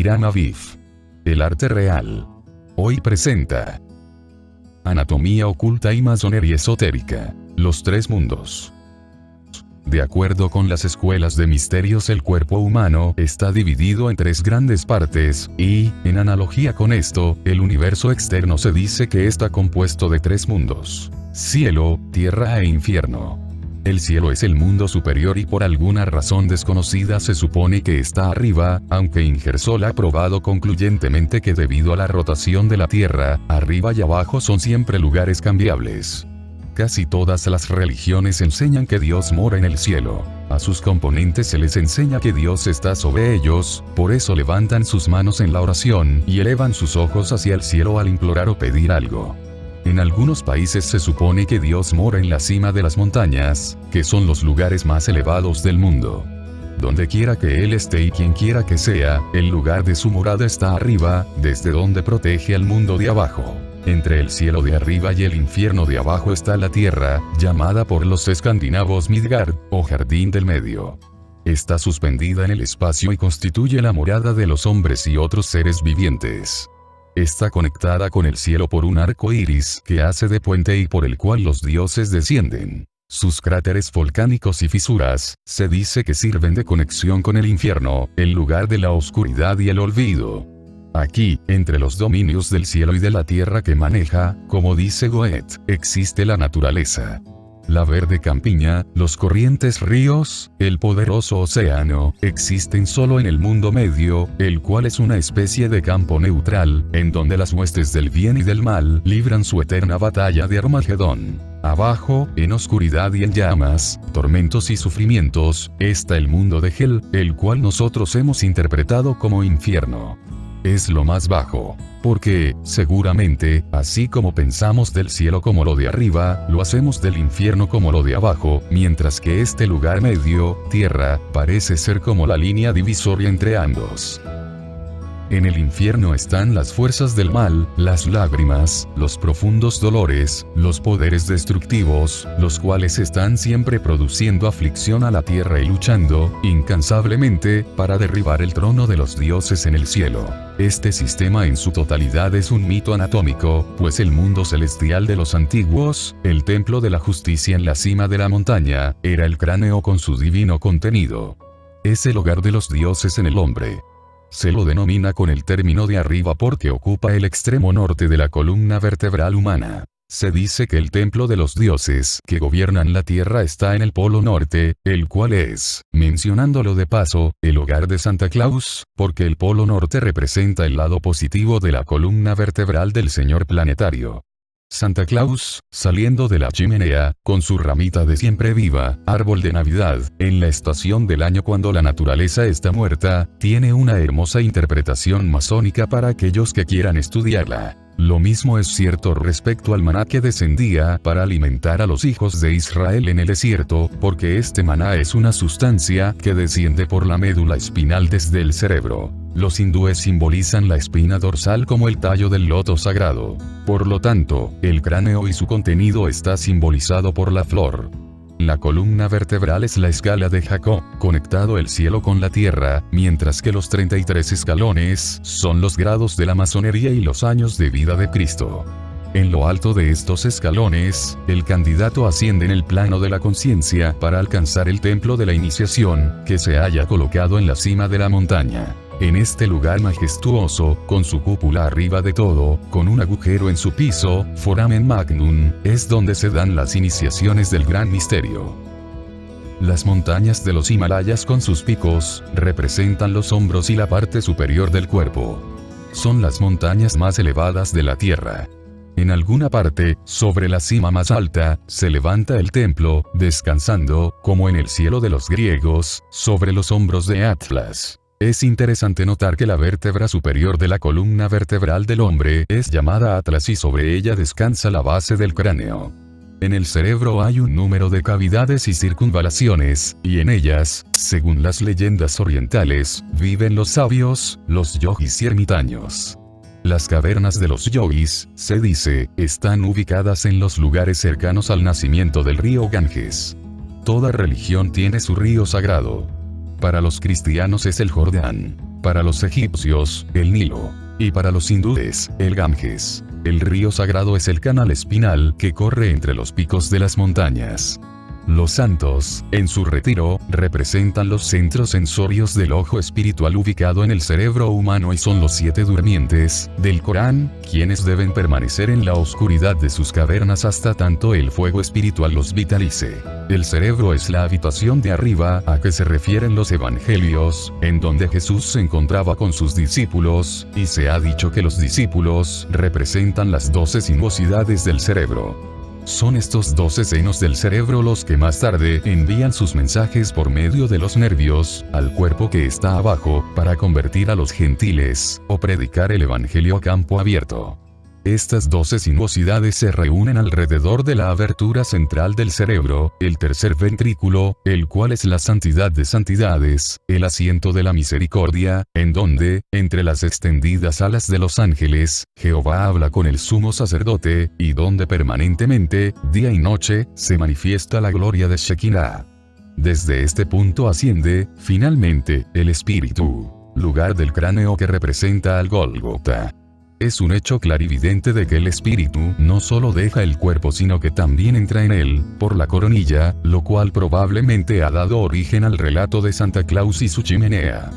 Hiram Aviv. El arte real. Hoy presenta Anatomía oculta y masonería esotérica. Los tres mundos. De acuerdo con las escuelas de misterios, el cuerpo humano está dividido en tres grandes partes, y, en analogía con esto, el universo externo se dice que está compuesto de tres mundos: cielo, tierra e infierno. El cielo es el mundo superior y por alguna razón desconocida se supone que está arriba, aunque Ingersoll ha probado concluyentemente que debido a la rotación de la Tierra, arriba y abajo son siempre lugares cambiables. Casi todas las religiones enseñan que Dios mora en el cielo. A sus componentes se les enseña que Dios está sobre ellos, por eso levantan sus manos en la oración y elevan sus ojos hacia el cielo al implorar o pedir algo. En algunos países se supone que Dios mora en la cima de las montañas, que son los lugares más elevados del mundo. Donde quiera que Él esté y quien quiera que sea, el lugar de su morada está arriba, desde donde protege al mundo de abajo. Entre el cielo de arriba y el infierno de abajo está la tierra, llamada por los escandinavos Midgard, o Jardín del Medio. Está suspendida en el espacio y constituye la morada de los hombres y otros seres vivientes. Está conectada con el cielo por un arco iris que hace de puente y por el cual los dioses descienden. Sus cráteres volcánicos y fisuras, se dice que sirven de conexión con el infierno, el lugar de la oscuridad y el olvido. Aquí, entre los dominios del cielo y de la tierra que maneja, como dice Goethe, existe la naturaleza. La verde campiña, los corrientes ríos, el poderoso océano, existen solo en el mundo medio, el cual es una especie de campo neutral, en donde las huestes del bien y del mal libran su eterna batalla de Armagedón. Abajo, en oscuridad y en llamas, tormentos y sufrimientos, está el mundo de Hel, el cual nosotros hemos interpretado como infierno. Es lo más bajo, porque, seguramente, así como pensamos del cielo como lo de arriba, lo hacemos del infierno como lo de abajo, mientras que este lugar medio, tierra, parece ser como la línea divisoria entre ambos. En el infierno están las fuerzas del mal, las lágrimas, los profundos dolores, los poderes destructivos, los cuales están siempre produciendo aflicción a la tierra y luchando, incansablemente, para derribar el trono de los dioses en el cielo. Este sistema en su totalidad es un mito anatómico, pues el mundo celestial de los antiguos, el templo de la justicia en la cima de la montaña, era el cráneo con su divino contenido. Es el hogar de los dioses en el hombre. Se lo denomina con el término de arriba porque ocupa el extremo norte de la columna vertebral humana. Se dice que el templo de los dioses que gobiernan la tierra está en el polo norte, el cual es, mencionándolo de paso, el hogar de Santa Claus, porque el polo norte representa el lado positivo de la columna vertebral del señor planetario. Santa Claus, saliendo de la chimenea, con su ramita de siempre viva, árbol de Navidad, en la estación del año cuando la naturaleza está muerta, tiene una hermosa interpretación masónica para aquellos que quieran estudiarla. Lo mismo es cierto respecto al maná que descendía para alimentar a los hijos de Israel en el desierto, porque este maná es una sustancia que desciende por la médula espinal desde el cerebro. Los hindúes simbolizan la espina dorsal como el tallo del loto sagrado. Por lo tanto, el cráneo y su contenido está simbolizado por la flor. La columna vertebral es la escala de Jacob, conectado el cielo con la tierra, mientras que los 33 escalones son los grados de la masonería y los años de vida de Cristo. En lo alto de estos escalones, el candidato asciende en el plano de la conciencia para alcanzar el templo de la iniciación, que se halla colocado en la cima de la montaña. En este lugar majestuoso, con su cúpula arriba de todo, con un agujero en su piso, foramen magnum, es donde se dan las iniciaciones del gran misterio. Las montañas de los Himalayas con sus picos, representan los hombros y la parte superior del cuerpo. Son las montañas más elevadas de la tierra. En alguna parte, sobre la cima más alta, se levanta el templo, descansando, como en el cielo de los griegos, sobre los hombros de Atlas. Es interesante notar que la vértebra superior de la columna vertebral del hombre es llamada Atlas y sobre ella descansa la base del cráneo. En el cerebro hay un número de cavidades y circunvalaciones, y en ellas, según las leyendas orientales, viven los sabios, los yogis y ermitaños. Las cavernas de los yogis, se dice, están ubicadas en los lugares cercanos al nacimiento del río Ganges. Toda religión tiene su río sagrado. para los cristianos es el Jordán, para los egipcios, el Nilo, y para los hindúes, el Ganges. El río sagrado es el canal espinal que corre entre los picos de las montañas. Los santos, en su retiro, representan los centros sensorios del ojo espiritual ubicado en el cerebro humano y son los 7 durmientes del Corán, quienes deben permanecer en la oscuridad de sus cavernas hasta tanto el fuego espiritual los vitalice. El cerebro es la habitación de arriba a que se refieren los evangelios, en donde Jesús se encontraba con sus discípulos, y se ha dicho que los discípulos representan las 12 sinuosidades del cerebro. Son estos 12 senos del cerebro los que más tarde envían sus mensajes por medio de los nervios al cuerpo que está abajo para convertir a los gentiles o predicar el evangelio a campo abierto. Estas 12 sinuosidades se reúnen alrededor de la abertura central del cerebro, el tercer ventrículo, el cual es la santidad de santidades, el asiento de la misericordia, en donde, entre las extendidas alas de los ángeles, Jehová habla con el sumo sacerdote, y donde permanentemente, día y noche, se manifiesta la gloria de Shekinah. Desde este punto asciende, finalmente, el espíritu, lugar del cráneo que representa al Gólgota. Es un hecho clarividente de que el espíritu no solo deja el cuerpo sino que también entra en él, por la coronilla, lo cual probablemente ha dado origen al relato de Santa Claus y su chimenea.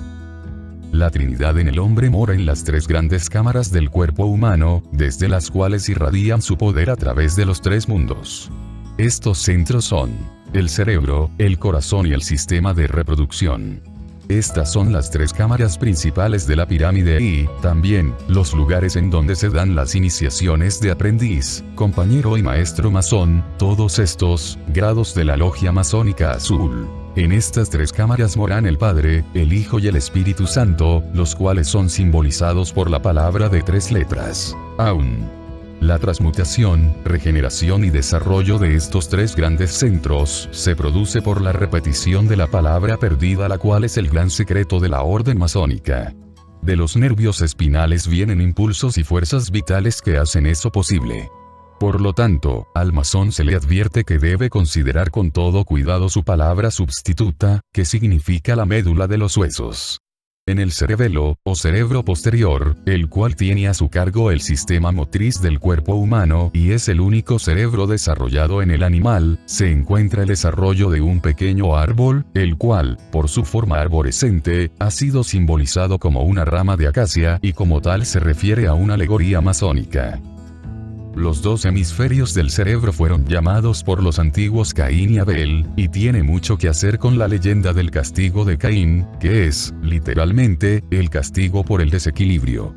La Trinidad en el hombre mora en las 3 grandes cámaras del cuerpo humano, desde las cuales irradian su poder a través de los 3 mundos. Estos centros son el cerebro, el corazón y el sistema de reproducción. Estas son las 3 cámaras principales de la pirámide y, también, los lugares en donde se dan las iniciaciones de aprendiz, compañero y maestro masón, todos estos, grados de la logia masónica azul. En estas 3 cámaras moran el Padre, el Hijo y el Espíritu Santo, los cuales son simbolizados por la palabra de 3 letras, Aun. La transmutación, regeneración y desarrollo de estos 3 grandes centros se produce por la repetición de la palabra perdida, la cual es el gran secreto de la orden masónica. De los nervios espinales vienen impulsos y fuerzas vitales que hacen eso posible. Por lo tanto, al masón se le advierte que debe considerar con todo cuidado su palabra sustituta, que significa la médula de los huesos. En el cerebelo, o cerebro posterior, el cual tiene a su cargo el sistema motriz del cuerpo humano y es el único cerebro desarrollado en el animal, se encuentra el desarrollo de un pequeño árbol, el cual, por su forma arborescente, ha sido simbolizado como una rama de acacia y como tal se refiere a una alegoría masónica. Los 2 hemisferios del cerebro fueron llamados por los antiguos Caín y Abel, y tiene mucho que hacer con la leyenda del castigo de Caín, que es, literalmente, el castigo por el desequilibrio.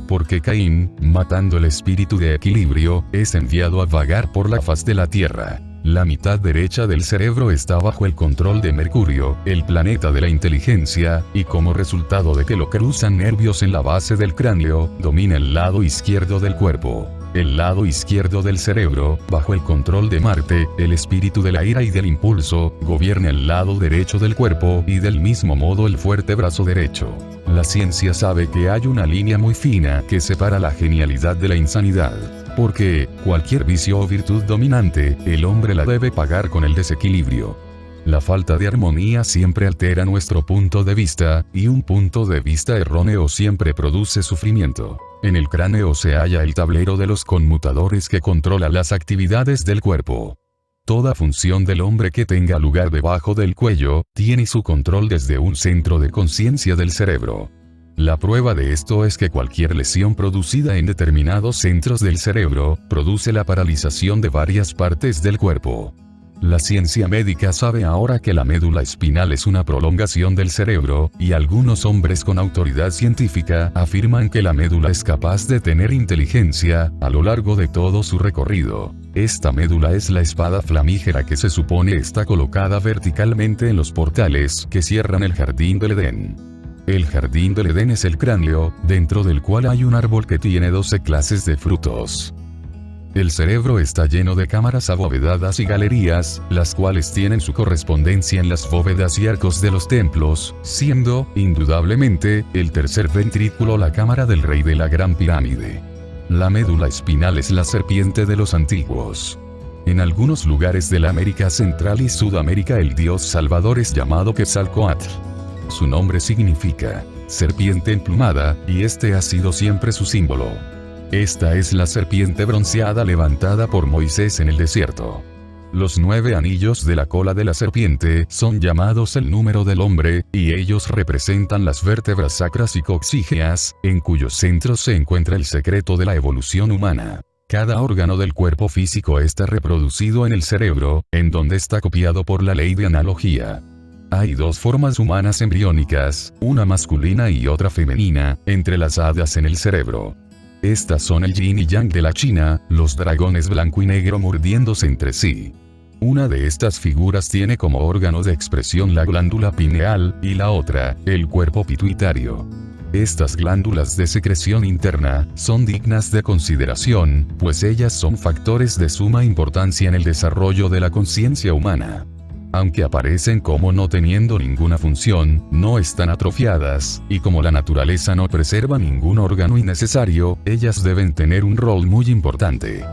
Porque Caín, matando el espíritu de equilibrio, es enviado a vagar por la faz de la tierra. La mitad derecha del cerebro está bajo el control de Mercurio, el planeta de la inteligencia, y como resultado de que lo cruzan nervios en la base del cráneo, domina el lado izquierdo del cuerpo. El lado izquierdo del cerebro, bajo el control de Marte, el espíritu de la ira y del impulso, gobierna el lado derecho del cuerpo y del mismo modo el fuerte brazo derecho. La ciencia sabe que hay una línea muy fina que separa la genialidad de la insanidad. Porque, cualquier vicio o virtud dominante, el hombre la debe pagar con el desequilibrio. La falta de armonía siempre altera nuestro punto de vista, y un punto de vista erróneo siempre produce sufrimiento. En el cráneo se halla el tablero de los conmutadores que controla las actividades del cuerpo. Toda función del hombre que tenga lugar debajo del cuello, tiene su control desde un centro de conciencia del cerebro. La prueba de esto es que cualquier lesión producida en determinados centros del cerebro, produce la paralización de varias partes del cuerpo. La ciencia médica sabe ahora que la médula espinal es una prolongación del cerebro, y algunos hombres con autoridad científica afirman que la médula es capaz de tener inteligencia a lo largo de todo su recorrido. Esta médula es la espada flamígera que se supone está colocada verticalmente en los portales que cierran el jardín del Edén. El jardín del Edén es el cráneo, dentro del cual hay un árbol que tiene 12 clases de frutos. El cerebro está lleno de cámaras abovedadas y galerías, las cuales tienen su correspondencia en las bóvedas y arcos de los templos, siendo, indudablemente, el tercer ventrículo la cámara del rey de la Gran Pirámide. La médula espinal es la serpiente de los antiguos. En algunos lugares de la América Central y Sudamérica el dios salvador es llamado Quetzalcóatl. Su nombre significa serpiente emplumada, y este ha sido siempre su símbolo. Esta es la serpiente bronceada levantada por Moisés en el desierto. Los 9 anillos de la cola de la serpiente son llamados el número del hombre, y ellos representan las vértebras sacras y coxígeas, en cuyos centros se encuentra el secreto de la evolución humana. Cada órgano del cuerpo físico está reproducido en el cerebro, en donde está copiado por la ley de analogía. Hay 2 formas humanas embriónicas, una masculina y otra femenina, entrelazadas en el cerebro. Estas son el yin y yang de la China, los dragones blanco y negro mordiéndose entre sí. Una de estas figuras tiene como órgano de expresión la glándula pineal, y la otra, el cuerpo pituitario. Estas glándulas de secreción interna son dignas de consideración, pues ellas son factores de suma importancia en el desarrollo de la conciencia humana. Aunque aparecen como no teniendo ninguna función, no están atrofiadas, y como la naturaleza no preserva ningún órgano innecesario, ellas deben tener un rol muy importante.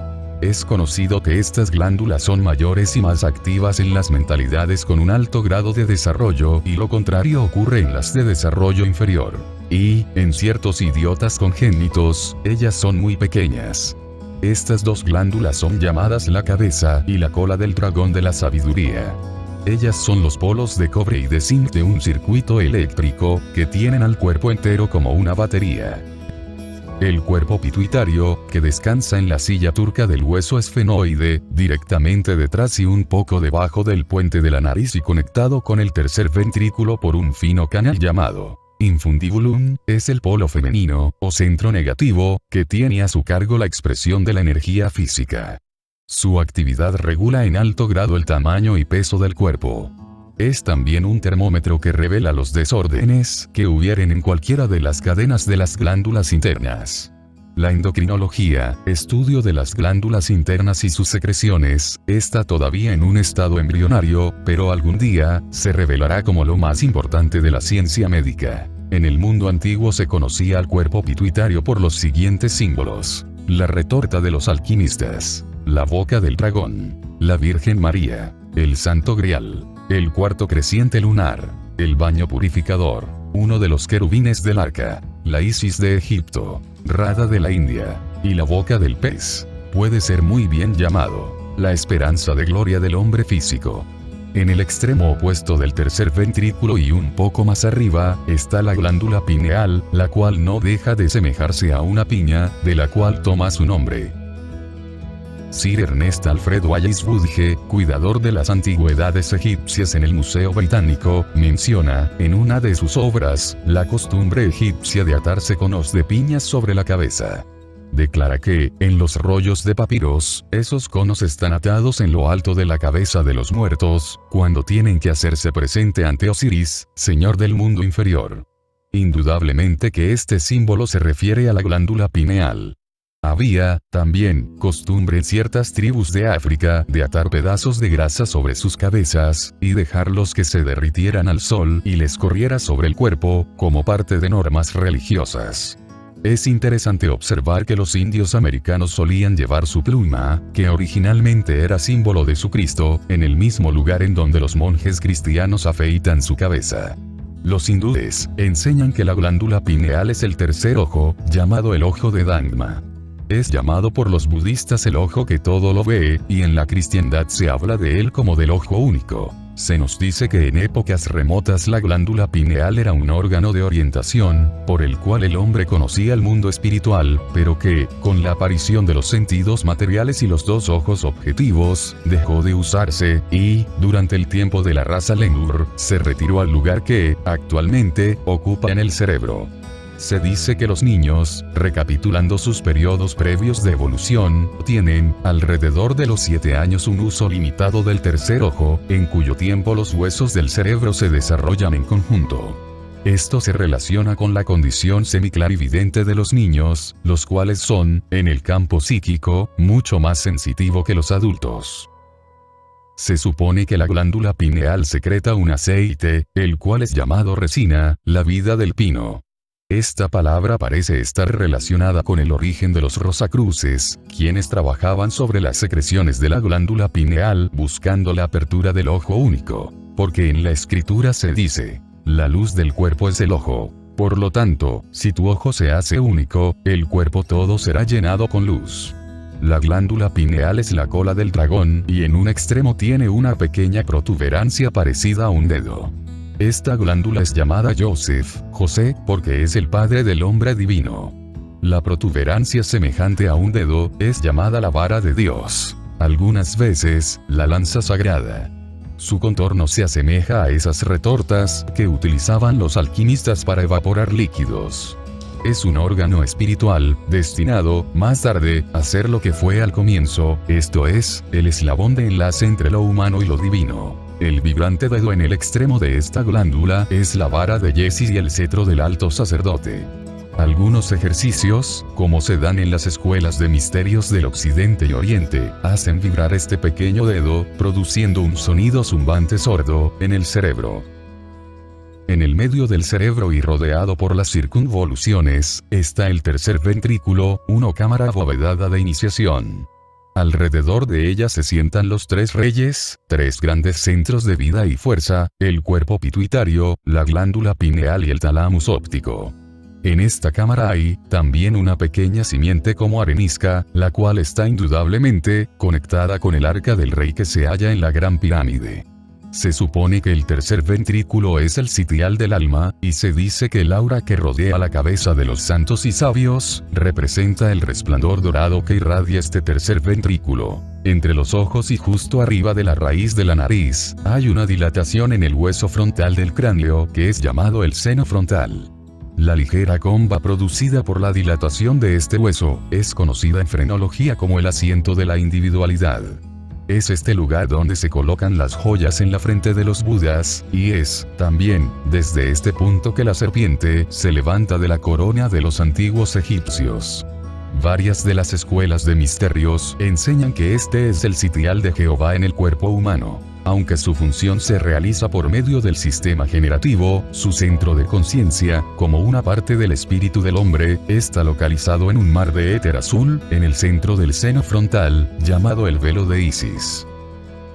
Es conocido que estas glándulas son mayores y más activas en las mentalidades con un alto grado de desarrollo, y lo contrario ocurre en las de desarrollo inferior. Y, en ciertos idiotas congénitos, ellas son muy pequeñas. Estas 2 glándulas son llamadas la cabeza y la cola del dragón de la sabiduría. Ellas son los polos de cobre y de zinc de un circuito eléctrico, que tienen al cuerpo entero como una batería. El cuerpo pituitario, que descansa en la silla turca del hueso esfenoide, directamente detrás y un poco debajo del puente de la nariz y conectado con el tercer ventrículo por un fino canal llamado infundibulum, es el polo femenino, o centro negativo, que tiene a su cargo la expresión de la energía física. Su actividad regula en alto grado el tamaño y peso del cuerpo. Es también un termómetro que revela los desórdenes que hubieren en cualquiera de las cadenas de las glándulas internas. La endocrinología, estudio de las glándulas internas y sus secreciones, está todavía en un estado embrionario, pero algún día se revelará como lo más importante de la ciencia médica. En el mundo antiguo se conocía al cuerpo pituitario por los siguientes símbolos: la retorta de los alquimistas, la boca del dragón, la Virgen María, el Santo Grial, el cuarto creciente lunar, el baño purificador, uno de los querubines del arca, la Isis de Egipto, Radha de la India, y la boca del pez. Puede ser muy bien llamado la esperanza de gloria del hombre físico. En el extremo opuesto del tercer ventrículo y un poco más arriba, está la glándula pineal, la cual no deja de semejarse a una piña, de la cual toma su nombre. Sir Ernest Alfred Wallace Woodge, cuidador de las antigüedades egipcias en el Museo Británico, menciona, en una de sus obras, la costumbre egipcia de atarse conos de piñas sobre la cabeza. Declara que, en los rollos de papiros, esos conos están atados en lo alto de la cabeza de los muertos, cuando tienen que hacerse presente ante Osiris, señor del mundo inferior. Indudablemente que este símbolo se refiere a la glándula pineal. Había, también, costumbre en ciertas tribus de África de atar pedazos de grasa sobre sus cabezas, y dejarlos que se derritieran al sol y les corriera sobre el cuerpo, como parte de normas religiosas. Es interesante observar que los indios americanos solían llevar su pluma, que originalmente era símbolo de su Cristo, en el mismo lugar en donde los monjes cristianos afeitan su cabeza. Los hindúes enseñan que la glándula pineal es el tercer ojo, llamado el ojo de Dhamma. Es llamado por los budistas el ojo que todo lo ve, y en la cristiandad se habla de él como del ojo único. Se nos dice que en épocas remotas la glándula pineal era un órgano de orientación, por el cual el hombre conocía el mundo espiritual, pero que, con la aparición de los sentidos materiales y los 2 ojos objetivos, dejó de usarse, y, durante el tiempo de la raza Lengur, se retiró al lugar que, actualmente, ocupa en el cerebro. Se dice que los niños, recapitulando sus periodos previos de evolución, tienen, alrededor de los 7 años, un uso limitado del tercer ojo, en cuyo tiempo los huesos del cerebro se desarrollan en conjunto. Esto se relaciona con la condición semiclarividente de los niños, los cuales son, en el campo psíquico, mucho más sensitivos que los adultos. Se supone que la glándula pineal secreta un aceite, el cual es llamado resina, la vida del pino. Esta palabra parece estar relacionada con el origen de los Rosacruces, quienes trabajaban sobre las secreciones de la glándula pineal buscando la apertura del ojo único, porque en la escritura se dice: La luz del cuerpo es el ojo. Por lo tanto, si tu ojo se hace único, el cuerpo todo será llenado con luz. La glándula pineal es la cola del dragón y en un extremo tiene una pequeña protuberancia parecida a un dedo. Esta glándula es llamada José, porque es el padre del hombre divino. La protuberancia semejante a un dedo es llamada la vara de Dios. Algunas veces, la lanza sagrada. Su contorno se asemeja a esas retortas que utilizaban los alquimistas para evaporar líquidos. Es un órgano espiritual, destinado, más tarde, a ser lo que fue al comienzo, esto es, el eslabón de enlace entre lo humano y lo divino. El vibrante dedo en el extremo de esta glándula es la vara de Yesis y el cetro del alto sacerdote. Algunos ejercicios, como se dan en las escuelas de misterios del Occidente y Oriente, hacen vibrar este pequeño dedo, produciendo un sonido zumbante sordo en el cerebro. En el medio del cerebro y rodeado por las circunvoluciones, está el tercer ventrículo, una cámara abovedada de iniciación. Alrededor de ella se sientan los tres reyes, tres grandes centros de vida y fuerza, el cuerpo pituitario, la glándula pineal y el tálamo óptico. En esta cámara hay, también una pequeña simiente como arenisca, la cual está indudablemente, conectada con el arca del rey que se halla en la Gran Pirámide. Se supone que el tercer ventrículo es el sitial del alma, y se dice que el aura que rodea la cabeza de los santos y sabios, representa el resplandor dorado que irradia este tercer ventrículo. Entre los ojos y justo arriba de la raíz de la nariz, hay una dilatación en el hueso frontal del cráneo que es llamado el seno frontal. La ligera comba producida por la dilatación de este hueso, es conocida en frenología como el asiento de la individualidad. Es este lugar donde se colocan las joyas en la frente de los Budas, y es, también, desde este punto que la serpiente se levanta de la corona de los antiguos egipcios. Varias de las escuelas de misterios enseñan que este es el sitial de Jehová en el cuerpo humano. Aunque su función se realiza por medio del sistema generativo, su centro de conciencia, como una parte del espíritu del hombre, está localizado en un mar de éter azul, en el centro del seno frontal, llamado el velo de Isis.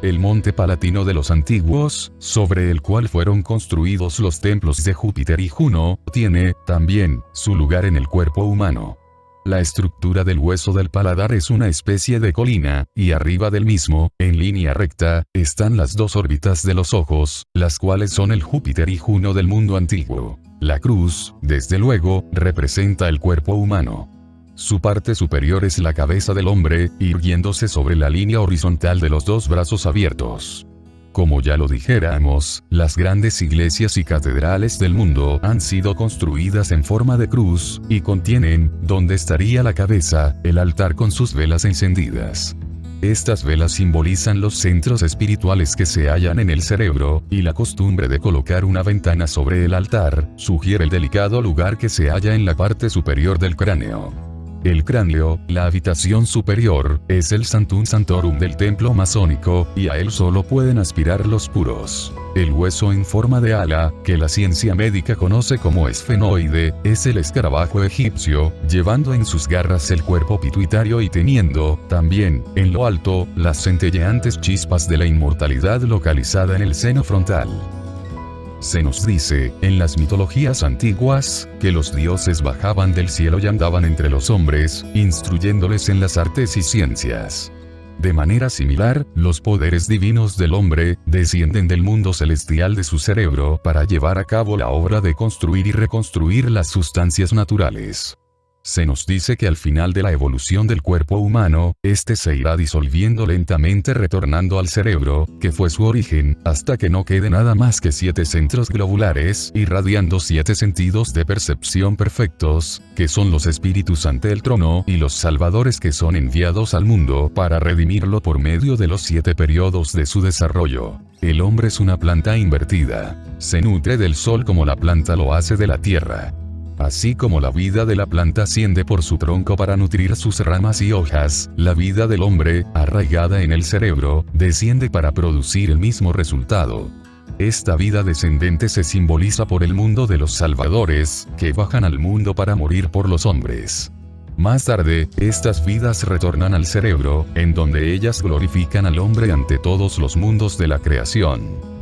El monte palatino de los antiguos, sobre el cual fueron construidos los templos de Júpiter y Juno, tiene, también, su lugar en el cuerpo humano. La estructura del hueso del paladar es una especie de colina, y arriba del mismo, en línea recta, están las dos órbitas de los ojos, las cuales son el Júpiter y Juno del mundo antiguo. La cruz, desde luego, representa el cuerpo humano. Su parte superior es la cabeza del hombre, irguiéndose sobre la línea horizontal de los dos brazos abiertos. Como ya lo dijéramos, las grandes iglesias y catedrales del mundo han sido construidas en forma de cruz, y contienen, donde estaría la cabeza, el altar con sus velas encendidas. Estas velas simbolizan los centros espirituales que se hallan en el cerebro, y la costumbre de colocar una ventana sobre el altar, sugiere el delicado lugar que se halla en la parte superior del cráneo. El cráneo, la habitación superior, es el Sanctum Sanctorum del templo masónico, y a él solo pueden aspirar los puros. El hueso en forma de ala, que la ciencia médica conoce como esfenoide, es el escarabajo egipcio, llevando en sus garras el cuerpo pituitario y teniendo, también, en lo alto, las centelleantes chispas de la inmortalidad localizada en el seno frontal. Se nos dice, en las mitologías antiguas, que los dioses bajaban del cielo y andaban entre los hombres, instruyéndoles en las artes y ciencias. De manera similar, los poderes divinos del hombre, descienden del mundo celestial de su cerebro para llevar a cabo la obra de construir y reconstruir las sustancias naturales. Se nos dice que al final de la evolución del cuerpo humano, este se irá disolviendo lentamente retornando al cerebro, que fue su origen, hasta que no quede nada más que 7 centros globulares, irradiando 7 sentidos de percepción perfectos, que son los espíritus ante el trono y los salvadores que son enviados al mundo para redimirlo por medio de los 7 periodos de su desarrollo. El hombre es una planta invertida. Se nutre del sol como la planta lo hace de la tierra. Así como la vida de la planta asciende por su tronco para nutrir sus ramas y hojas, la vida del hombre, arraigada en el cerebro, desciende para producir el mismo resultado. Esta vida descendente se simboliza por el mundo de los salvadores, que bajan al mundo para morir por los hombres. Más tarde, estas vidas retornan al cerebro, en donde ellas glorifican al hombre ante todos los mundos de la creación.